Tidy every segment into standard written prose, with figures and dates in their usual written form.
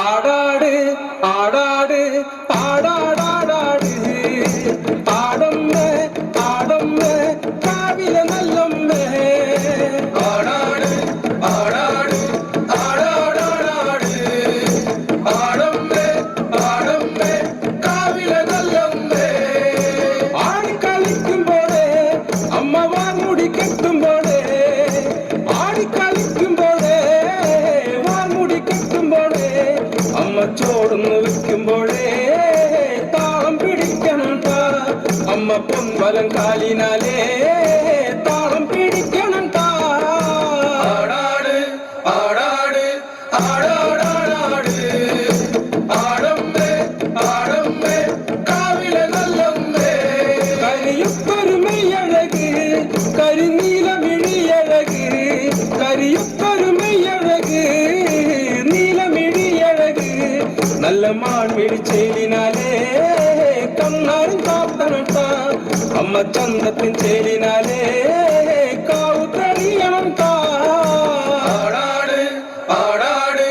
ஆடாடு ஆடாடு ஆடாடாடாடு ஆடம்மே ஆடம்மே காவில நல்லம்மே ஆடாடு ஆடாடு ஆடாடாடாடு ஆடம்மே ஆடம்மே காவில நல்லம்மே ஆடி களிக்கும் போதே அம்மவார் முடி கட்டும் போதே ஆடி களிக்கும் போதே வார் முடி கட்டும் போதே അമ്മ ചോടുന്നു വെക്കുമ്പോഴേ താളം പിടിക്കണം താ അമ്മ പൊൻവലം കാലിനാലേ താളം പിടിക്കണം താ ആടാട് ആടാട് ആടാടാടാട് ആടമ്മേ ആടമ്മേ കാവില നല്ലമ്മേ കരിയുത്തൊരുമയഴക് കരിനീലമിഴിയഴക് കരിയുത്തൊരുമയഴക് നല്ല മാൺമിഴി ചേലിനാലേ കണ്ണാരും കാത്തനട്ട അമ്മ ചന്തത്തിൻ ചേലിനാലേ കാവു തെളിയണം താ ആടാട് ആടാട്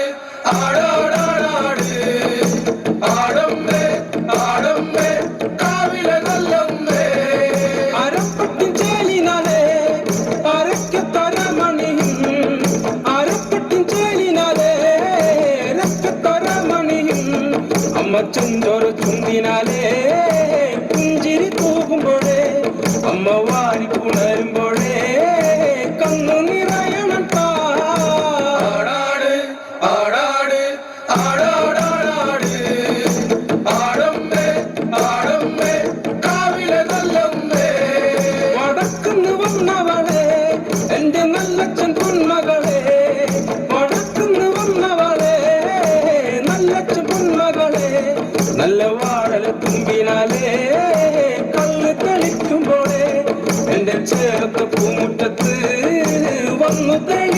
ആടാടാടാട് ആടമ്മേ ആടമ്മേ കാവില നല്ലമ്മേ അരപ്പട്ടിൻ ചേലിനാലേ അരക്കത്തര മണിയും അരപ്പട്ടിൻ ചേലിനാലേ രക്കത്തര അമ്മ ചുണ്ടൊരു ചുണ്ടിനാലേ പുഞ്ചിരി തൂകുമ്പോഴേ അമ്മ വാരി പുണരുമ്പോഴേ കണ്ണു നിറയണം താ ആടാട് ആടാട് ആടാടാടാട് ആടമ്മേ ആടമ്മേ കാവില നല്ലമ്മേ വടക്കുന്ന് വന്നവളെ എന്റെ നല്ലച്ഛൻ പൊന്മകളെ വടക്കുന്ന് വന്നവളെ നല്ലച്ഛൻ പൊന്മകളെ നല്ല വാഴൽ തുമ്പിനാലേ കല്ല് തെളിക്കുമ്പോഴേ എന്റെ ചേർത്ത പൂമുറ്റത്ത് വന്നു തെളി